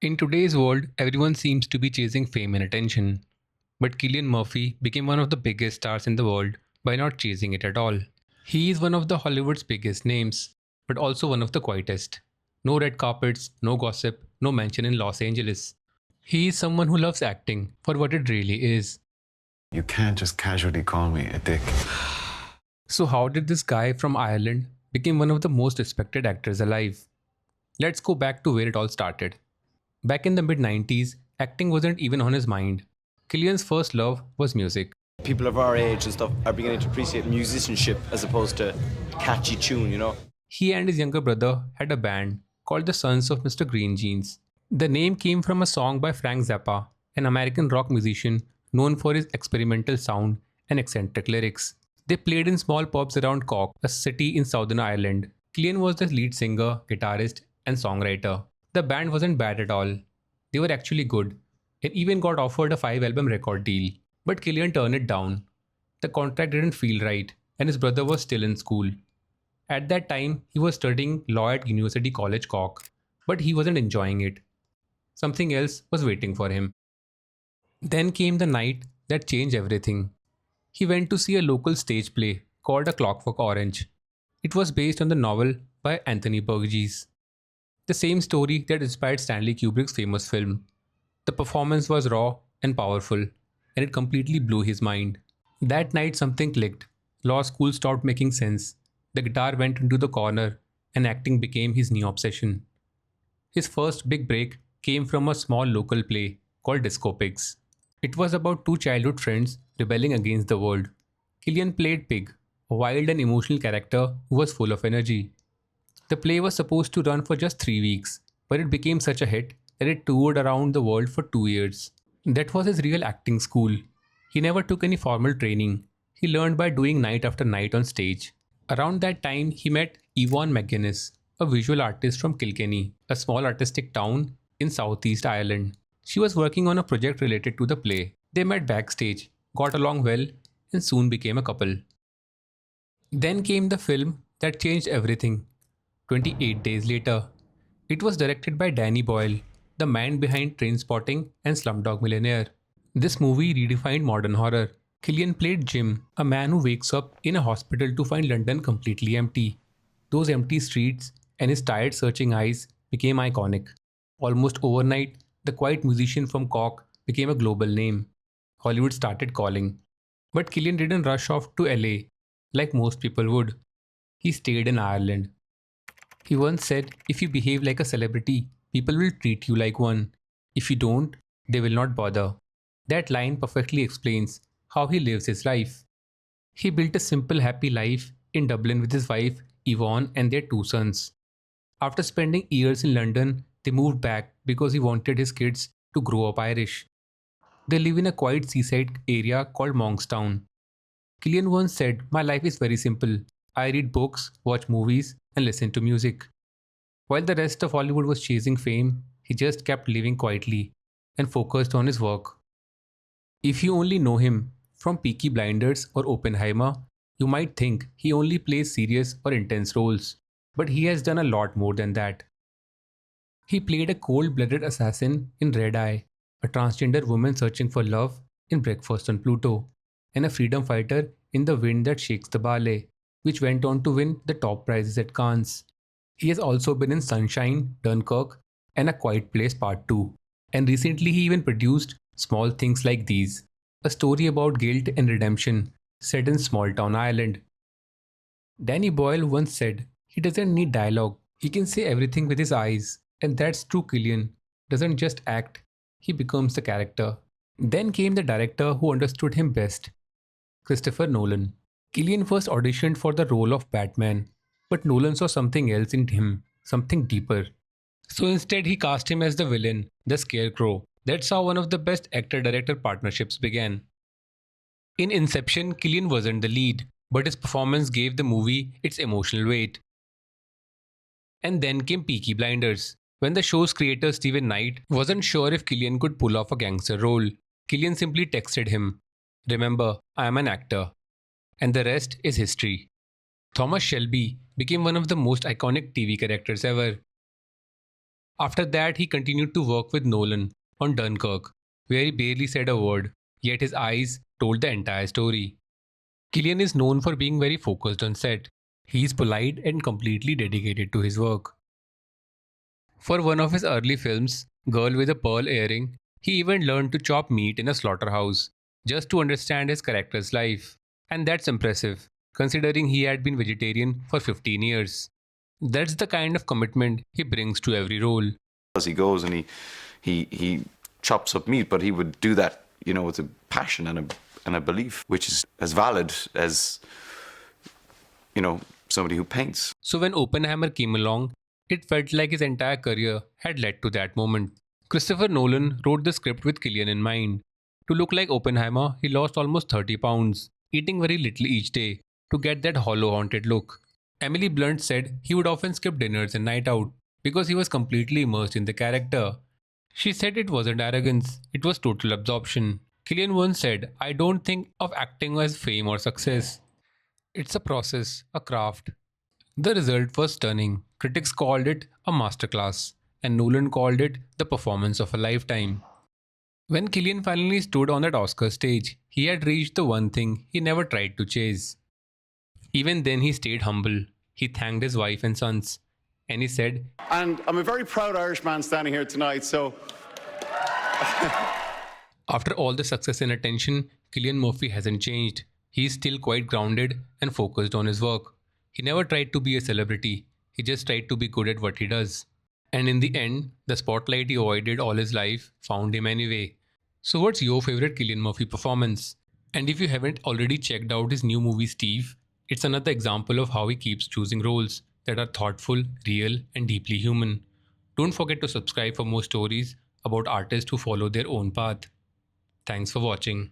In today's world, everyone seems to be chasing fame and attention. But Cillian Murphy became one of the biggest stars in the world by not chasing it at all. He is one of the Hollywood's biggest names, but also one of the quietest. No red carpets, no gossip, no mention in Los Angeles. He is someone who loves acting for what it really is. You can't just casually call me a dick. So how did this guy from Ireland become one of the most respected actors alive? Let's go back to where it all started. Back in the mid 90s, acting wasn't even on his mind. Killian's first love was music. People of our age and stuff are beginning to appreciate musicianship as opposed to catchy tune. He and his younger brother had a band called the Sons of Mr Greengenes. The name came from a song by Frank Zappa, an American rock musician known for his experimental sound and eccentric lyrics. They played in small pubs around Cork, a city in Southern Ireland. Cillian was the lead singer, guitarist, and songwriter. The band wasn't bad at all. They were actually good, and even got offered a 5 album record deal. But Cillian turned it down. The contract didn't feel right, and his brother was still in school. At that time, he was studying law at University College Cork, but he wasn't enjoying it. Something else was waiting for him. Then came the night that changed everything. He went to see a local stage play called A Clockwork Orange. It was based on the novel by Anthony Burgess, the same story that inspired Stanley Kubrick's famous film. The performance was raw and powerful, and it completely blew his mind. That night something clicked. Law school stopped making sense. The guitar went into the corner, and acting became his new obsession. His first big break came from a small local play called Disco Pigs. It was about two childhood friends rebelling against the world. Cillian played Pig, a wild and emotional character who was full of energy. The play was supposed to run for just 3 weeks, but it became such a hit that it toured around the world for 2 years. That was his real acting school. He never took any formal training. He learned by doing night after night on stage. Around that time, he met Yvonne McGuinness, a visual artist from Kilkenny, a small artistic town in southeast Ireland. She was working on a project related to the play. They met backstage, got along well, and soon became a couple. Then came the film that changed everything. 28 days later. It was directed by Danny Boyle, the man behind Trainspotting and Slumdog Millionaire. This movie redefined modern horror. Cillian played Jim, a man who wakes up in a hospital to find London completely empty. Those empty streets and his tired searching eyes became iconic. Almost overnight, the quiet musician from Cork became a global name. Hollywood started calling. But Cillian didn't rush off to LA like most people would. He stayed in Ireland. He once said, if you behave like a celebrity, people will treat you like one. If you don't, they will not bother. That line perfectly explains how he lives his life. He built a simple, happy life in Dublin with his wife, Yvonne, and their two sons. After spending years in London, they moved back because he wanted his kids to grow up Irish. They live in a quiet seaside area called Monkstown. Cillian once said, my life is very simple. I read books, watch movies, and listen to music. While the rest of Hollywood was chasing fame, he just kept living quietly and focused on his work. If you only know him from Peaky Blinders or Oppenheimer, you might think he only plays serious or intense roles, but he has done a lot more than that. He played a cold-blooded assassin in Red Eye, a transgender woman searching for love in Breakfast on Pluto, and a freedom fighter in The Wind That Shakes the Barley, which went on to win the top prizes at Cannes. He has also been in Sunshine, Dunkirk, and A Quiet Place Part 2. And recently he even produced Small Things Like These, a story about guilt and redemption set in small town Ireland. Danny Boyle once said, he doesn't need dialogue, he can say everything with his eyes. And that's true. Cillian doesn't just act, he becomes the character. Then came the director who understood him best, Christopher Nolan. Cillian first auditioned for the role of Batman, but Nolan saw something else in him, something deeper. So instead he cast him as the villain, the Scarecrow. That's how one of the best actor-director partnerships began. In Inception, Cillian wasn't the lead, but his performance gave the movie its emotional weight. And then came Peaky Blinders. When the show's creator Steven Knight wasn't sure if Cillian could pull off a gangster role, Cillian simply texted him, remember, I am an actor. And the rest is history. Thomas Shelby became one of the most iconic TV characters ever. After that, he continued to work with Nolan on Dunkirk, where he barely said a word, yet his eyes told the entire story. Cillian is known for being very focused on set. He is polite and completely dedicated to his work. For one of his early films, Girl with a Pearl Earring, he even learned to chop meat in a slaughterhouse, just to understand his character's life. And that's impressive, considering he had been vegetarian for 15 years. That's the kind of commitment he brings to every role. As he goes and he chops up meat, but he would do that, with a passion and a belief, which is as valid as, somebody who paints. So when Oppenheimer came along, it felt like his entire career had led to that moment. Christopher Nolan wrote the script with Cillian in mind. To look like Oppenheimer, he lost almost 30 pounds, eating very little each day to get that hollow haunted look. Emily Blunt said he would often skip dinners and night out because he was completely immersed in the character. She said it wasn't arrogance, it was total absorption. Cillian once said, I don't think of acting as fame or success. It's a process, a craft. The result was stunning. Critics called it a masterclass, and Nolan called it the performance of a lifetime. When Cillian finally stood on that Oscar stage, he had reached the one thing he never tried to chase. Even then, he stayed humble. He thanked his wife and sons, and he said, And I'm a very proud Irishman standing here tonight, so. After all the success and attention, Cillian Murphy hasn't changed. He is still quite grounded and focused on his work. He never tried to be a celebrity, he just tried to be good at what he does. And in the end, the spotlight he avoided all his life found him anyway. So, what's your favorite Cillian Murphy performance? And if you haven't already checked out his new movie Steve, it's another example of how he keeps choosing roles that are thoughtful, real, and deeply human. Don't forget to subscribe for more stories about artists who follow their own path. Thanks for watching.